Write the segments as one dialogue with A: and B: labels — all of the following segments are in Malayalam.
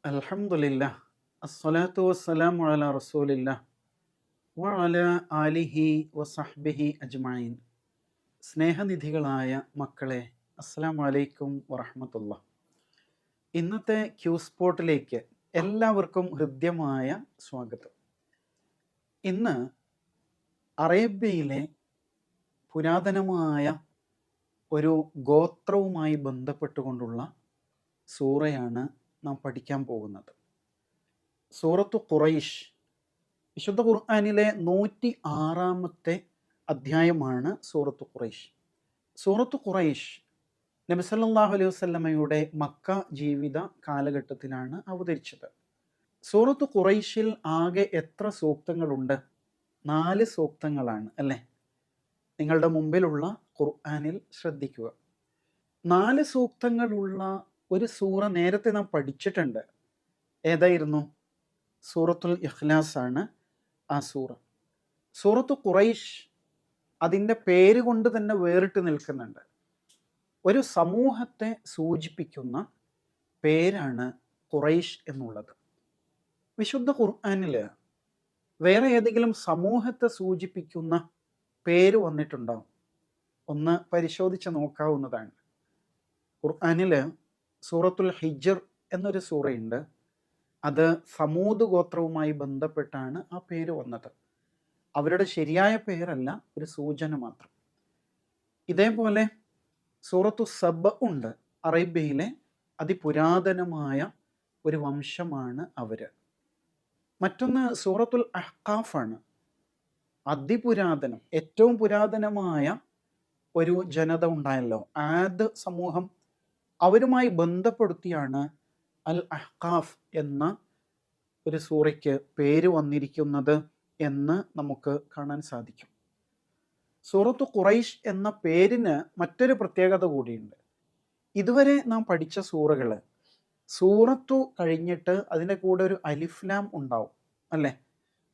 A: അൽഹംദുലില്ലാ അസ്സലാത്തു വസ്സലാമു അലാ റസൂലില്ലാ വഅലാ ആലിഹി വസഹ്ബിഹി അജ്മഈൻ. സ്നേഹനിധികളായ മക്കളെ, അസ്സലാമു അലൈക്കും വറഹ്മത്തുള്ളാഹ്. ഇന്നത്തെ ക്യൂ സ്പോട്ടിലേക്ക് എല്ലാവർക്കും ഹൃദ്യമായ സ്വാഗതം. ഇന്ന് അറേബ്യയിലെ പുരാതനമായ ഒരു ഗോത്രവുമായി ബന്ധപ്പെട്ടുകൊണ്ടുള്ള സൂറയാണ് നാം പഠിക്കാൻ പോകുന്നത്. സൂറത്തു ഖുറൈശ് വിശുദ്ധ ഖുർആനിലെ 106 അധ്യായമാണ് സൂറത്തു ഖുറൈശ്. സൂറത്തു ഖുറൈശ് നബി സല്ലല്ലാഹു അലൈഹി വസല്ലമയുടെ മക്ക ജീവിത കാലഘട്ടത്തിലാണ് അവതരിച്ചത്. സൂറത്തു ഖുറൈശിൽ ആകെ എത്ര സൂക്തങ്ങളുണ്ട്? 4 സൂക്തങ്ങളാണ് അല്ലേ? നിങ്ങളുടെ മുമ്പിലുള്ള ഖുർആനിൽ ശ്രദ്ധിക്കുക. 4 സൂക്തങ്ങളുള്ള ഒരു സൂറ നേരത്തെ നാം പഠിച്ചിട്ടുണ്ട്. ഏതായിരുന്നു? സൂറത്തുൽ ഇഖ്ലാസ് ആണ് ആ സൂറ. സൂറത്തു ഖുറൈശ് അതിൻ്റെ പേര് കൊണ്ട് തന്നെ വേറിട്ട് നിൽക്കുന്നുണ്ട്. ഒരു സമൂഹത്തെ സൂചിപ്പിക്കുന്ന പേരാണ് ഖുറൈശ് എന്നുള്ളത്. വിശുദ്ധ ഖുർആനിൽ വേറെ ഏതെങ്കിലും സമൂഹത്തെ സൂചിപ്പിക്കുന്ന പേര് വന്നിട്ടുണ്ടാവും? ഒന്ന് പരിശോധിച്ച് നോക്കാവുന്നതാണ്. ഖുർആനിൽ സൂറത്തുൽ ഹിജ്ർ എന്നൊരു സൂറയുണ്ട്. അത് സമൂദ് ഗോത്രവുമായി ബന്ധപ്പെട്ടാണ് ആ പേര് വന്നത്. അവരുടെ ശരിയായ പേരല്ല, ഒരു സൂചന മാത്രം. ഇതേപോലെ സൂറത്തു സബ ഉണ്ട്. അറേബ്യയിലെ അതിപുരാതനമായ ഒരു വംശമാണ് അവര്. മറ്റൊന്ന് സൂറത്തുൽ അഹ്ഖാഫാണ്. അതിപുരാതനം, ഏറ്റവും പുരാതനമായ ഒരു ജനത ഉണ്ടായല്ലോ, ആദ് സമൂഹം. അവരുമായി ബന്ധപ്പെടുത്തിയാണ് അൽ അഹ്ഖാഫ് എന്ന ഒരു സൂറയ്ക്ക് പേര് വന്നിരിക്കുന്നത് എന്ന് നമുക്ക് കാണാൻ സാധിക്കും. സൂറത്തു ഖുറൈശ് എന്ന പേരിന് മറ്റൊരു പ്രത്യേകത കൂടിയുണ്ട്. ഇതുവരെ നാം പഠിച്ച സൂറകൾ, സൂറത്തു കഴിഞ്ഞിട്ട് അതിൻ്റെ കൂടെ ഒരു അലിഫ്ലാം ഉണ്ടാവും അല്ലേ?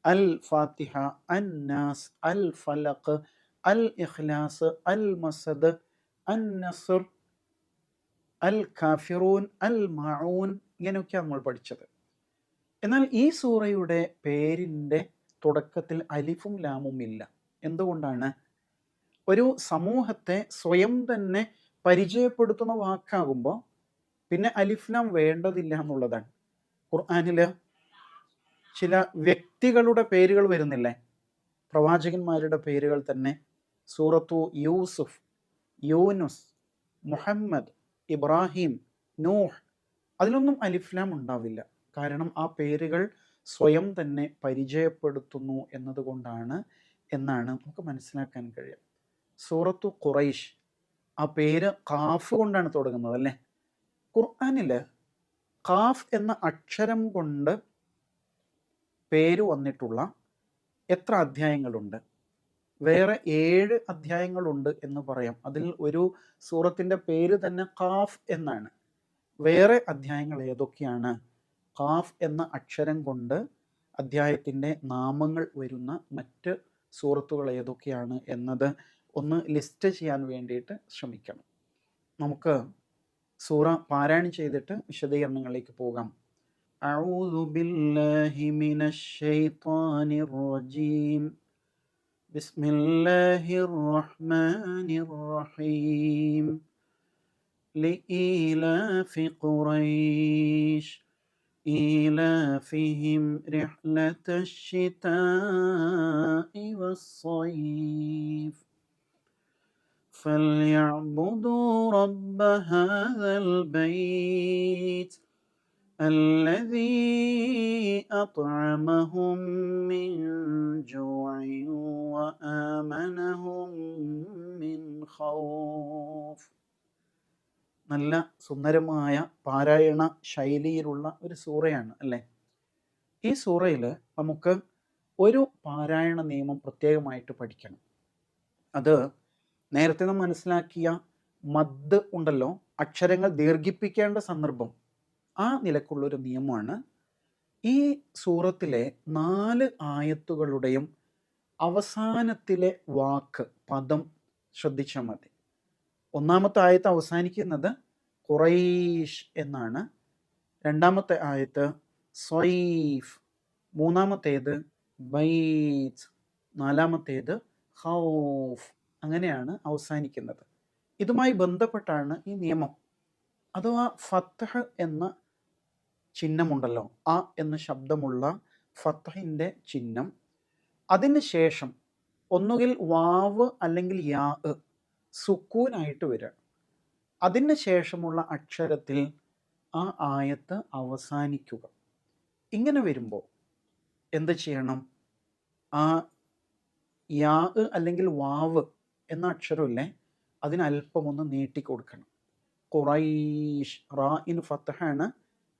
A: അൽ ഫാത്തിഹ, അൻ നാസ്, അൽ ഫലഖ്, അൽ ഇഖ്ലാസ്, അൽ മസദ്, അൻ നസ്ർ, അൽ കാഫിറൂൻ, അൽ മഊൻ, ഇങ്ങനെയൊക്കെയാണ് നമ്മൾ പഠിച്ചത്. എന്നാൽ ഈ സൂറയുടെ പേരിൻ്റെ തുടക്കത്തിൽ അലിഫും ലാമും ഇല്ല. എന്തുകൊണ്ടാണ്? ഒരു സമൂഹത്തെ സ്വയം തന്നെ പരിചയപ്പെടുത്തുന്ന വാക്കാകുമ്പോൾ പിന്നെ അലിഫ്ലാം വേണ്ടതില്ല എന്നുള്ളതാണ്. ഖുർആനിൽ ചില വ്യക്തികളുടെ പേരുകൾ വരുന്നില്ലേ? പ്രവാചകന്മാരുടെ പേരുകൾ തന്നെ. സൂറത്തു യൂസുഫ്, യൂനുസ്, മുഹമ്മദ്, ഇബ്രാഹിം, നൂഹ്, അതിലൊന്നും അലിഫ്ലാം ഉണ്ടാവില്ല. കാരണം ആ പേരുകൾ സ്വയം തന്നെ പരിചയപ്പെടുത്തുന്നു എന്നതുകൊണ്ടാണ് എന്നാണ് നമുക്ക് മനസ്സിലാക്കാൻ കഴിയും. സൂറത്തു ഖുറൈശ്, ആ പേര് ഖാഫ് കൊണ്ടാണ് തുടങ്ങുന്നത് അല്ലേ? ഖുർആനിൽ ഖാഫ് എന്ന അക്ഷരം കൊണ്ട് പേര് വന്നിട്ടുള്ള എത്ര അധ്യായങ്ങളുണ്ട്? വേറെ 7 അധ്യായങ്ങളുണ്ട് എന്ന് പറയാം. അതിൽ ഒരു സൂറത്തിൻ്റെ പേര് തന്നെ ഖാഫ് എന്നാണ്. വേറെ അധ്യായങ്ങൾ ഏതൊക്കെയാണ്? ഖാഫ് എന്ന അക്ഷരം കൊണ്ട് അധ്യായത്തിൻ്റെ നാമങ്ങൾ വരുന്ന മറ്റ് സൂറത്തുകൾ ഏതൊക്കെയാണ് എന്നത് ഒന്ന് ലിസ്റ്റ് ചെയ്യാൻ വേണ്ടിയിട്ട് ശ്രമിക്കണം. നമുക്ക് സൂറ പാരായണം ചെയ്തിട്ട് വിശദീകരണങ്ങളിലേക്ക് പോകാം. അഊദു ബില്ലാഹി മിനശ് ശൈത്വാനിർ റജീം. ബിസ്മില്ലാഹിർ റഹ്മാനിർ റഹീം. ലഇലാഫി ഖുറൈശ് إيلافهم رحلة الشتاء والصيف فليعبدوا رب هذا البيت الذي أطعمهم من جوع وآمنهم من خوف. നല്ല സുന്ദരമായ പാരായണ ശൈലിയിലുള്ള ഒരു സൂറയാണ് അല്ലേ? ഈ സൂറയിൽ നമുക്ക് ഒരു പാരായണ നിയമം പ്രത്യേകമായിട്ട് പഠിക്കണം. അത് നേരത്തെ നാം മനസ്സിലാക്കിയ മദ് ഉണ്ടല്ലോ, അക്ഷരങ്ങൾ ദീർഘിപ്പിക്കേണ്ട സന്ദർഭം, ആ നിലക്കുള്ളൊരു നിയമമാണ്. ഈ സൂറത്തിലെ 4 ആയത്തുകളുടെയും അവസാനത്തിലെ വാക്ക്, പദം ശ്രദ്ധിച്ചാൽ മതി. ഒന്നാമത്തെ ആയത്ത് അവസാനിക്കുന്നത് ഖുറൈശ് എന്നാണ്. രണ്ടാമത്തെ ആയത്ത് സ്വൈഫ്, മൂന്നാമത്തേത് ബൈത്ത്, നാലാമത്തേത് ഖൗഫ്. അങ്ങനെയാണ് അവസാനിക്കുന്നത്. ഇതുമായി ബന്ധപ്പെട്ടാണ് ഈ നിയമം. അഥവാ ഫത്ഹ് എന്ന ചിഹ്നമുണ്ടല്ലോ, അ എന്ന ശബ്ദമുള്ള ഫത്ഹിൻ്റെ ചിഹ്നം, അതിന് ശേഷം ഒന്നുകിൽ വാവ് അല്ലെങ്കിൽ യാ സുക്കൂനായിട്ട് വരിക. അതിന് ശേഷമുള്ള അക്ഷരത്തിൽ ആ ആയത്ത് അവസാനിക്കുക. ഇങ്ങനെ വരുമ്പോൾ എന്ത് ചെയ്യണം? ആ യാ അല്ലെങ്കിൽ വാവ് എന്ന അക്ഷരമില്ലേ, അതിനല്പം ഒന്ന് നീട്ടിക്കൊടുക്കണം. ഖുറൈഷ്, റാഇന് ഫത്ഹാണ്,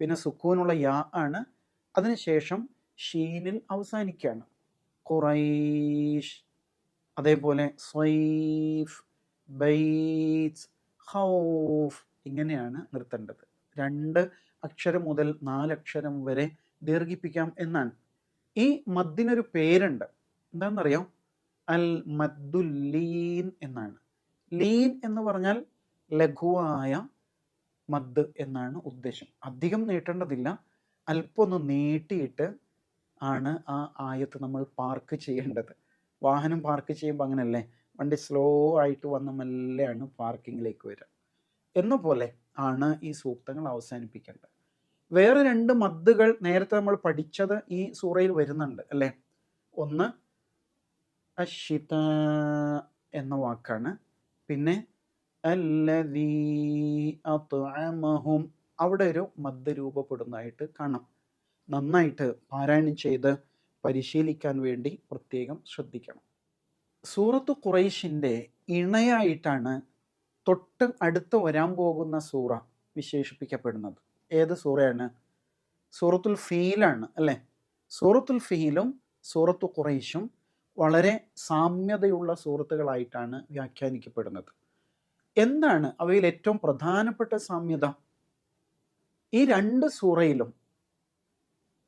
A: പിന്നെ സുക്കൂനുള്ള യാ ആണ്, അതിനുശേഷം ഷീനിൽ അവസാനിക്കുകയാണ്. ഖുറൈഷ്. അതേപോലെ സ്വൈഫ്, ബൈത്ത്, ഖൗഫ്, ഇങ്ങനെയാണ് നിർത്തേണ്ടത്. 2 അക്ഷരം മുതൽ 4 അക്ഷരം വരെ ദീർഘിപ്പിക്കാം എന്നാണ്. ഈ മദ്ദിനൊരു പേരുണ്ട്, എന്താണെന്നറിയാം? അൽ മദ്ദുല്ലീൻ എന്നാണ്. ലീൻ എന്ന് പറഞ്ഞാൽ ലഘുവായ മദ് എന്നാണ് ഉദ്ദേശം. അധികം നീട്ടേണ്ടതില്ല, അല്പം ഒന്ന് നീട്ടിയിട്ട് ആണ് ആ ആയത്ത് നമ്മൾ പാർക്ക് ചെയ്യേണ്ടത്. വാഹനം പാർക്ക് ചെയ്യുമ്പോൾ അങ്ങനെയല്ലേ, വണ്ടി സ്ലോ ആയിട്ട് വന്ന് മെല്ലെയാണ് പാർക്കിങ്ങിലേക്ക് വരിക. എന്ന പോലെ ആണ് ഈ സൂക്തങ്ങൾ അവസാനിപ്പിക്കേണ്ടത്. വേറെ 2 മദ്ദുകൾ നേരത്തെ നമ്മൾ പഠിച്ചത് ഈ സൂറയിൽ വരുന്നുണ്ട് അല്ലേ. ഒന്ന് അശ്ശിത എന്ന വാക്കാണ്, പിന്നെ അല്ലദീ അത്അമഹും, അവിടെ ഒരു മദ് രൂപപ്പെടുന്നതായിട്ട് കാണാം. നന്നായിട്ട് പാരായണം ചെയ്ത് പരിശീലിക്കാൻ വേണ്ടി പ്രത്യേകം ശ്രദ്ധിക്കണം. സൂറത്തു ഖുറൈശിൻ്റെ ഇണയായിട്ടാണ് തൊട്ട് അടുത്ത് വരാൻ പോകുന്ന സൂറ വിശേഷിപ്പിക്കപ്പെടുന്നത്. ഏത് സൂറയാണ്? സൂറത്തുൽ ഫീലാണ് അല്ലേ. സൂറത്തുൽ ഫീലും സൂറത്തു ഖുറൈശും വളരെ സാമ്യതയുള്ള സൂറത്തുകളായിട്ടാണ് വ്യാഖ്യാനിക്കപ്പെടുന്നത്. എന്താണ് അവയിൽ ഏറ്റവും പ്രധാനപ്പെട്ട സാമ്യത? ഈ 2 സൂറയിലും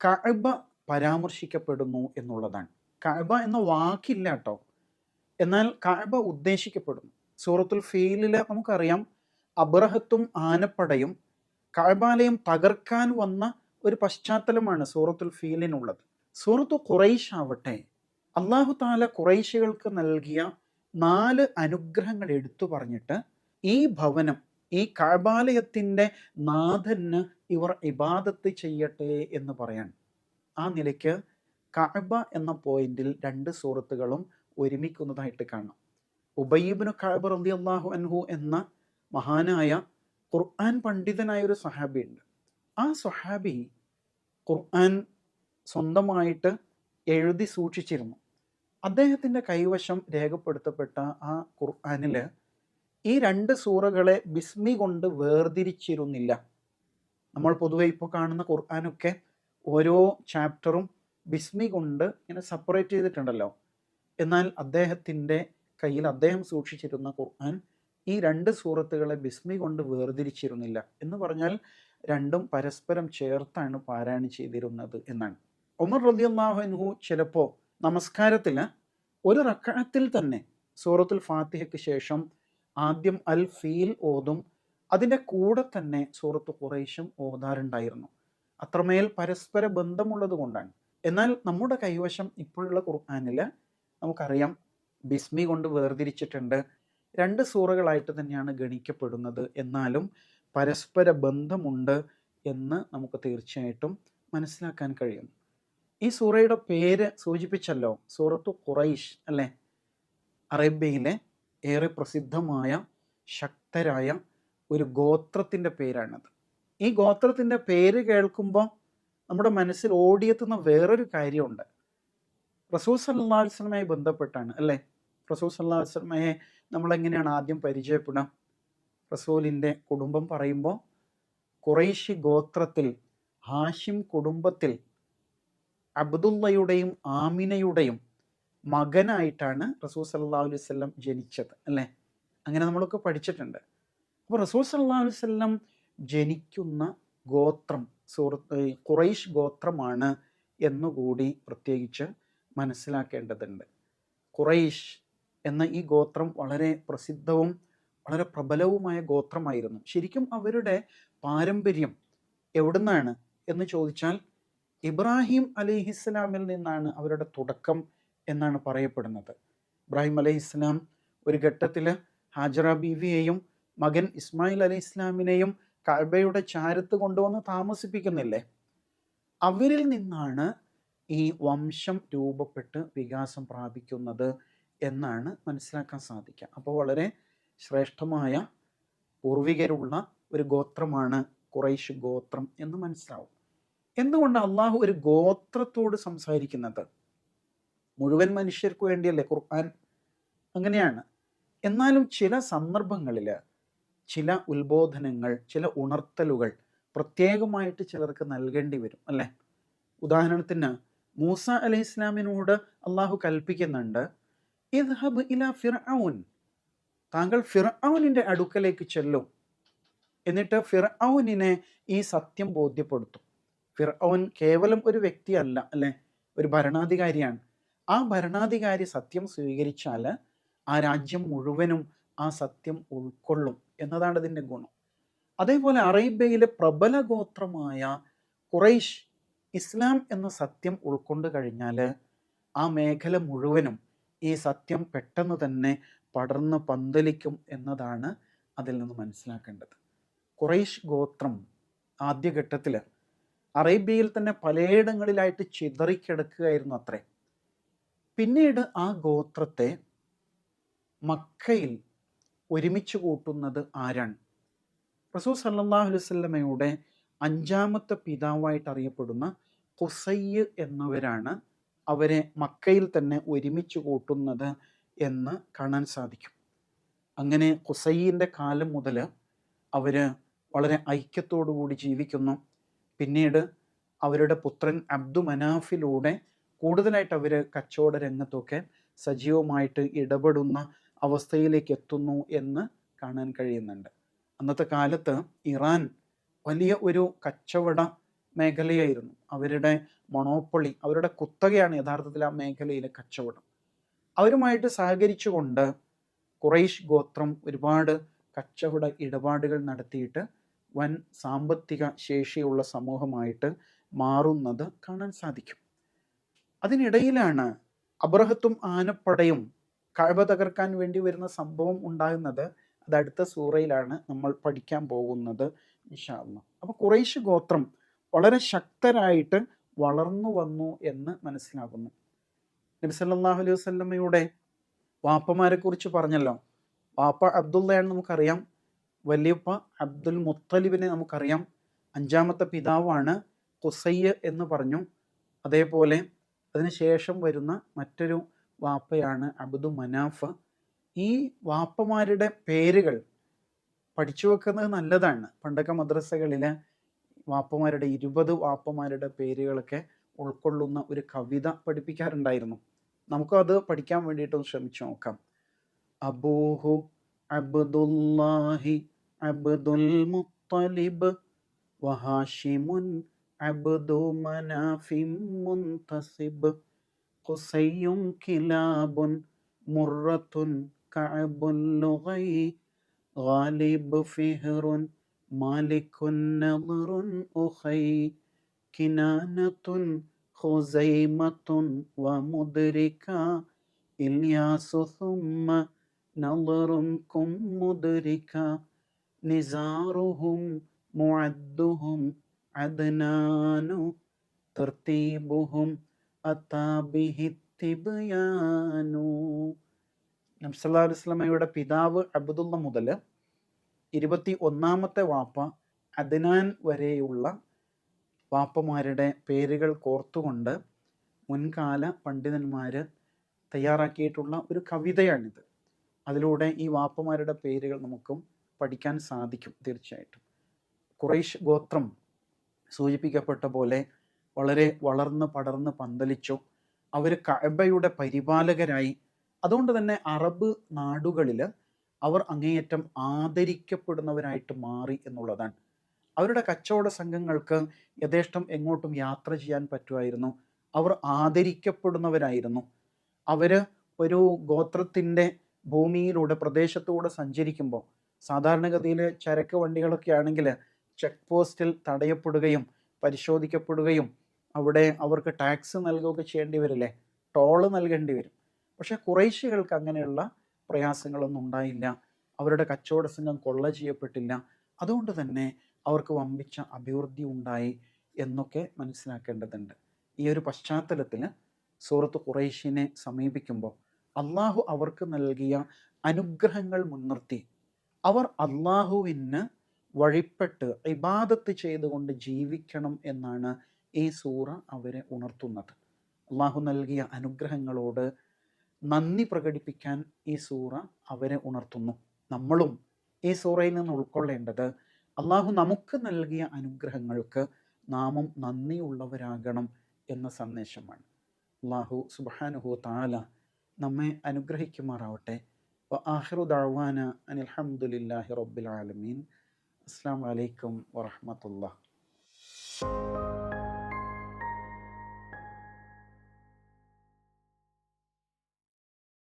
A: കഅബ പരാമർശിക്കപ്പെടുന്നു എന്നുള്ളതാണ്. കഅബ എന്ന വാക്കില്ല കേട്ടോ, എന്നാൽ കഅബ ഉദ്ദേശിക്കപ്പെടുന്നു. സൂറത്തുൽ ഫീലിൽ നമുക്കറിയാം, അബ്രഹത്തും ആനപ്പടയും കഅബാലയം തകർക്കാൻ വന്ന ഒരു പശ്ചാത്തലമാണ് സൂറത്തുൽ ഫീലിനുള്ളത്. സൂറത്തു ഖുറൈശ് ആവട്ടെ, അല്ലാഹു തആല ഖുറൈശികൾക്ക് നൽകിയ 4 അനുഗ്രഹങ്ങൾ എടുത്തു പറഞ്ഞിട്ട് ഈ ഭവനം, ഈ കഅബാലയത്തിൻ്റെ നാഥന് ഇവർ ഇബാദത്ത് ചെയ്യട്ടെ എന്ന് പറയാണ്. ആ നിലയ്ക്ക് കഅബ എന്ന പോയിന്റിൽ 2 സൂറത്തുകളും ഒരുമിക്കുന്നതായിട്ട് കാണാം. ഉബയ്യ് ഇബ്നു കഅബ് റളിയല്ലാഹു അൻഹു എന്ന മഹാനായ ഖുർആൻ പണ്ഡിതനായ ഒരു സ്വഹാബിയുണ്ട്. ആ സ്വഹാബി ഖുർആൻ സ്വന്തമായിട്ട് എഴുതി സൂക്ഷിച്ചിരുന്നു. അദ്ദേഹത്തിൻ്റെ കൈവശം രേഖപ്പെടുത്തപ്പെട്ട ആ ഖുർആനിൽ ഈ 2 സൂറകളെ ബിസ്മി കൊണ്ട് വേർതിരിച്ചിരുന്നില്ല. നമ്മൾ പൊതുവെ ഇപ്പോൾ കാണുന്ന ഖുർആനൊക്കെ ഓരോ ചാപ്റ്ററും ബിസ്മി കൊണ്ട് ഇങ്ങനെ സെപ്പറേറ്റ് ചെയ്തിട്ടുണ്ടല്ലോ. എന്നാൽ അദ്ദേഹത്തിൻ്റെ കയ്യിൽ അദ്ദേഹം സൂക്ഷിച്ചിരുന്ന ഖുർആൻ ഈ 2 സൂറത്തുകളെ ബിസ്മി കൊണ്ട് വേർതിരിച്ചിരുന്നില്ല. എന്ന് പറഞ്ഞാൽ രണ്ടും പരസ്പരം ചേർത്താണ് പാരായണം ചെയ്തിരുന്നത് എന്നാണ്. ഉമർ റളിയല്ലാഹു അൻഹു ചിലപ്പോൾ നമസ്കാരത്തിൽ ഒരു റക്അത്തിൽ തന്നെ സൂറത്തുൽ ഫാത്തിഹയ്ക്ക് ശേഷം ആദ്യം അൽ ഫീൽ ഓതും, അതിൻ്റെ കൂടെ തന്നെ സൂറത്തു ഖുറൈശും ഓതാറുണ്ടായിരുന്നു. അത്രമേൽ പരസ്പര ബന്ധമുള്ളത് കൊണ്ടാണ്. എന്നാൽ നമ്മുടെ കൈവശം ഇപ്പോഴുള്ള ഖുർആനിൽ നമുക്കറിയാം ബിസ്മി കൊണ്ട് വേർതിരിച്ചിട്ടുണ്ട്. 2 സൂറകളായിട്ട് തന്നെയാണ് ഗണിക്കപ്പെടുന്നത്, എന്നാലും പരസ്പര ബന്ധമുണ്ട് എന്ന് നമുക്ക് തീർച്ചയായിട്ടും മനസ്സിലാക്കാൻ കഴിയും. ഈ സൂറയുടെ പേര് സൂചിപ്പിച്ചല്ലോ, സൂറത്തു ഖുറൈശ് അല്ലേ. അറേബ്യയിലെ ഏറെ പ്രസിദ്ധമായ ശക്തരായ ഒരു ഗോത്രത്തിൻ്റെ പേരാണത്. ഈ ഗോത്രത്തിൻ്റെ പേര് കേൾക്കുമ്പോൾ നമ്മുടെ മനസ്സിൽ ഓടിയെത്തുന്ന വേറൊരു കാര്യമുണ്ട്. റസൂൽ സല്ലല്ലാഹു അലൈഹി വസല്ലമയെ ബന്ധപ്പെട്ടാണ് അല്ലേ. റസൂൽ സല്ലല്ലാഹു അലൈഹി വസല്ലമയെ നമ്മളെങ്ങനെയാണ് ആദ്യം പരിചയപ്പെടുക? റസൂലിൻ്റെ കുടുംബം പറയുമ്പോൾ ഖുറൈശി ഗോത്രത്തിൽ ഹാഷിം കുടുംബത്തിൽ അബ്ദുള്ളയുടെയും ആമിനയുടെയും മകനായിട്ടാണ് റസൂൽ സല്ലല്ലാഹു അലൈഹി വസല്ലം ജനിച്ചത് അല്ലേ. അങ്ങനെ നമ്മളൊക്കെ പഠിച്ചിട്ടുണ്ട്. അപ്പോൾ റസൂൽ സല്ലല്ലാഹു അലൈഹി വസല്ലം ജനിക്കുന്ന ഗോത്രം ഖുറൈശ് ഗോത്രമാണ് എന്നുകൂടി പ്രത്യേകിച്ച് മനസ്സിലാക്കേണ്ടതുണ്ട്. ഖുറൈശ് എന്ന ഈ ഗോത്രം വളരെ പ്രസിദ്ധവും വളരെ പ്രബലവുമായ ഗോത്രമായിരുന്നു. ശരിക്കും അവരുടെ പാരമ്പര്യം എവിടുന്നാണ് എന്ന് ചോദിച്ചാൽ ഇബ്രാഹിം അലൈഹിസ്സലാമിൽ നിന്നാണ് അവരുടെ തുടക്കം എന്നാണ് പറയപ്പെടുന്നത്. ഇബ്രാഹിം അലൈഹിസ്സലാം ഒരു ഘട്ടത്തിൽ ഹാജറ ബീവിയെയും മകൻ ഇസ്മായിൽ അലൈഹി ഇസ്ലാമിനെയും കഅബയുടെ ചാരത്ത് കൊണ്ടുവന്ന് താമസിപ്പിക്കുന്നില്ലേ, അവരിൽ നിന്നാണ് ഈ വംശം രൂപപ്പെട്ട് വികാസം പ്രാപിക്കുന്നത് എന്നാണ് മനസ്സിലാക്കാൻ സാധിക്കുക. അപ്പോൾ വളരെ ശ്രേഷ്ഠമായ പൂർവികരുള്ള ഒരു ഗോത്രമാണ് ഖുറൈശ് ഗോത്രം എന്ന് മനസ്സിലാവും. എന്തുകൊണ്ട് അള്ളാഹു ഒരു ഗോത്രത്തോട് സംസാരിക്കുന്നത്? മുഴുവൻ മനുഷ്യർക്ക് വേണ്ടിയല്ലേ ഖുർആൻ? അങ്ങനെയാണ്. എന്നാലും ചില സന്ദർഭങ്ങളിൽ ചില ഉത്ബോധനങ്ങൾ, ചില ഉണർത്തലുകൾ പ്രത്യേകമായിട്ട് ചിലർക്ക് നൽകേണ്ടി വരും അല്ലേ? ഉദാഹരണത്തിന് മൂസ അലൈഹി ഇസ്ലാമിനോട് അള്ളാഹു കൽപ്പിക്കുന്നുണ്ട്, ഇദ്ഹബ് ഇലാ ഫിർഔൻ, താങ്കൾ ഫിർഔനിൻ്റെ അടുക്കലേക്ക് ചെല്ലും, എന്നിട്ട് ഫിർഔനിനെ ഈ സത്യം ബോധ്യപ്പെടുത്തും. ഫിർഔൻ കേവലം ഒരു വ്യക്തിയല്ല അല്ലേ, ഒരു ഭരണാധികാരിയാണ്. ആ ഭരണാധികാരി സത്യം സ്വീകരിച്ചാൽ ആ രാജ്യം മുഴുവനും ആ സത്യം ഉൾക്കൊള്ളും എന്നതാണ് ഇതിൻ്റെ ഗുണം. അതേപോലെ അറേബ്യയിലെ പ്രബല ഗോത്രമായ ഖുറൈശ് ഇസ്ലാം എന്ന സത്യം ഉൾക്കൊണ്ട് കഴിഞ്ഞാൽ ആ മേഖല മുഴുവനും ഈ സത്യം പെട്ടെന്ന് തന്നെ പടർന്ന് പന്തലിക്കും എന്നതാണ് അതിൽ നിന്ന് മനസ്സിലാക്കേണ്ടത്. ഖുറൈശ് ഗോത്രം ആദ്യഘട്ടത്തിൽ അറേബ്യയിൽ തന്നെ പലയിടങ്ങളിലായിട്ട് ചിതറിക്കിടക്കുകയായിരുന്നു അത്രേ. പിന്നീട് ആ ഗോത്രത്തെ മക്കയിൽ ഒരുമിച്ച് കൂട്ടുന്നത് ആരാണ്? റസൂൽ സല്ലല്ലാഹു അലൈഹി വസല്ലമയുടെ 5ാമത്തെ പിതാവായിട്ട് അറിയപ്പെടുന്ന ഖുസയ്യ് എന്നവരാണ് അവരെ മക്കയിൽ തന്നെ ഒരുമിച്ച് കൂട്ടുന്നത് എന്ന് കാണാൻ സാധിക്കും. അങ്ങനെ ഖുസയ്യിൻ്റെ കാലം മുതൽ അവർ വളരെ ഐക്യത്തോടു കൂടി ജീവിക്കുന്നു. പിന്നീട് അവരുടെ പുത്രൻ അബ്ദു മനാഫിലൂടെ കൂടുതലായിട്ട് അവർ കച്ചവട രംഗത്തൊക്കെ സജീവമായിട്ട് ഇടപെടുന്ന അവസ്ഥയിലേക്ക് എത്തുന്നു എന്ന് കാണാൻ കഴിയുന്നുണ്ട്. അന്നത്തെ കാലത്ത് ഇറാൻ വലിയ ഒരു കച്ചവട മേഖലയായിരുന്നു. അവരുടെ മൊണോപ്പൊളി, അവരുടെ കുത്തകയാണ് യഥാർത്ഥത്തിൽ ആ മേഖലയിലെ കച്ചവടം. അവരുമായിട്ട് സഹകരിച്ചുകൊണ്ട് ഖുറൈശ് ഗോത്രം ഒരുപാട് കച്ചവട ഇടപാടുകൾ നടത്തിയിട്ട് വൻ സാമ്പത്തിക ശേഷിയുള്ള സമൂഹമായിട്ട് മാറുന്നത് കാണാൻ സാധിക്കും. അതിനിടയിലാണ് അബ്രഹത്തും ആനപ്പടയും കഅബ തകർക്കാൻ വേണ്ടി വരുന്ന സംഭവം ഉണ്ടാകുന്നത്. അത് അടുത്ത സൂറയിലാണ് നമ്മൾ പഠിക്കാൻ പോകുന്നത് ഇൻഷാ അല്ലാഹ്. അപ്പോൾ ഖുറൈശ് ഗോത്രം വളരെ ശക്തരായിട്ട് വളർന്നു വന്നു എന്ന് മനസ്സിലാകുന്നു. നബി സല്ലല്ലാഹു അലൈഹി വസല്ലമയുടെ വാപ്പമാരെ കുറിച്ച് പറഞ്ഞല്ലോ. വാപ്പ അബ്ദുള്ളയാണെന്ന് നമുക്കറിയാം, വലിയപ്പ അബ്ദുൽ മുത്തലിബിനെ നമുക്കറിയാം, 5ാമത്തെ പിതാവാണ് ഖുസയ്യ് എന്ന് പറഞ്ഞു. അതേപോലെ അതിനുശേഷം വരുന്ന മറ്റൊരു വാപ്പയാണ് അബ്ദു മനാഫ്. ഈ വാപ്പമാരുടെ പേരുകൾ പഠിച്ചു വെക്കുന്നത് നല്ലതാണ്. പണ്ടൊക്കെ മദ്രസകളിൽ വാപ്പമാരുടെ 20 വാപ്പമാരുടെ പേരുകളൊക്കെ ഉൾക്കൊള്ളുന്ന ഒരു കവിത പഠിപ്പിക്കാറുണ്ടായിരുന്നു. നമുക്കത് പഠിക്കാൻ വേണ്ടിയിട്ടൊന്ന് ശ്രമിച്ചു നോക്കാം. അബൂഹു അബ്ദുല്ലാഹി അബ്ദുൽ മുത്തലിബ് വഹാഷിമുൻ അബ്ദു മനാഫിൻ മുൻതസിബ് ഖുസയ്യും കിലാബുൻ മുറത്തുൻ കഅബുൻ ലുഗൈ ഗാലിബ് ഫിഹ്റുൻ മാലിക്കുൻ നദറുൻ ഉഖൈ കിനാനത്തുൻ ഖുസൈമത്തുൻ വമുദ്രിക ഇല്യാസു സുമ്മ നദറുൻ കും മുദ്രിക നിസാറുഹും മുഅദ്ദുഹും അദ്നാനു തർത്തീബുഹും അതാബിഹി തിബ്യാനു. നബി സല്ലല്ലാഹു അലൈഹി വസല്ലമയുടെ പിതാവ് അബ്ദുള്ള മുതൽ 21ാമത്തെ വാപ്പ അദ്നാൻ വരെയുള്ള വാപ്പമാരുടെ പേരുകൾ കോർത്തുകൊണ്ട് മുൻകാല പണ്ഡിതന്മാർ തയ്യാറാക്കിയിട്ടുള്ള ഒരു കവിതയാണിത്. അതിലൂടെ ഈ വാപ്പമാരുടെ പേരുകൾ നമുക്കും പഠിക്കാൻ സാധിക്കും തീർച്ചയായിട്ടും. ഖുറൈശ് ഗോത്രം സൂചിപ്പിക്കപ്പെട്ട പോലെ വളരെ വളർന്ന് പടർന്ന് പന്തലിച്ചു. അവർ കഅബയുടെ പരിപാലകരായി. അതുകൊണ്ട് തന്നെ അറബ് നാടുകളിൽ അവർ അങ്ങേയറ്റം ആദരിക്കപ്പെടുന്നവരായിട്ട് മാറി എന്നുള്ളതാണ്. അവരുടെ കച്ചവട സംഘങ്ങൾക്ക് യഥേഷ്ടം എങ്ങോട്ടും യാത്ര ചെയ്യാൻ പറ്റുമായിരുന്നു. അവർ ആദരിക്കപ്പെടുന്നവരായിരുന്നു. അവർ ഒരു ഗോത്രത്തിൻ്റെ ഭൂമിയിലൂടെ പ്രദേശത്തൂടെ സഞ്ചരിക്കുമ്പോൾ സാധാരണഗതിയിൽ ചരക്ക് വണ്ടികളൊക്കെ ആണെങ്കിൽ ചെക്ക് പോസ്റ്റിൽ തടയപ്പെടുകയും പരിശോധിക്കപ്പെടുകയും അവിടെ അവർക്ക് ടാക്സ് നൽകുകയൊക്കെ ചെയ്യേണ്ടി വരില്ലേ, ടോള് നൽകേണ്ടി വരും. പക്ഷേ ഖുറൈശികൾക്ക് അങ്ങനെയുള്ള പ്രയാസങ്ങളൊന്നും ഉണ്ടായില്ല. അവരുടെ കച്ചവട സംഘം കൊള്ള ചെയ്യപ്പെട്ടില്ല. അതുകൊണ്ട് തന്നെ അവർക്ക് വമ്പിച്ച അഭിവൃദ്ധി ഉണ്ടായി എന്നൊക്കെ മനസ്സിലാക്കേണ്ടതുണ്ട്. ഈ ഒരു പശ്ചാത്തലത്തിൽ സൂറത്ത് ഖുറൈശിനെ സമീപിക്കുമ്പോൾ അള്ളാഹു അവർക്ക് നൽകിയ അനുഗ്രഹങ്ങൾ മുൻനിർത്തി അവർ അള്ളാഹുവിന് വഴിപ്പെട്ട് ഇബാദത്ത് ചെയ്തുകൊണ്ട് ജീവിക്കണം എന്നാണ് ഈ സൂറ അവരെ ഉണർത്തുന്നത്. അള്ളാഹു നൽകിയ അനുഗ്രഹങ്ങളോട് നന്ദി പ്രകടിപ്പിക്കാൻ ഈ സൂറ അവരെ ഉണർത്തുന്നു. നമ്മളും ഈ സൂറയിൽ നിന്ന് ഉൾക്കൊള്ളേണ്ടത് അള്ളാഹു നമുക്ക് നൽകിയ അനുഗ്രഹങ്ങൾക്ക് നാമും നന്ദിയുള്ളവരാകണം എന്ന സന്ദേശമാണ്. അള്ളാഹു സുബ്ഹാനഹു തആല നമ്മെ അനുഗ്രഹിക്കുമാറാവട്ടെ. വആഖിറു ദഅ്വാന അനിൽ ഹംദുലില്ലാഹി റബ്ബിൽ ആലമീൻ. അസ്സലാമു അലൈക്കും വറഹ്മത്തുള്ളാഹി.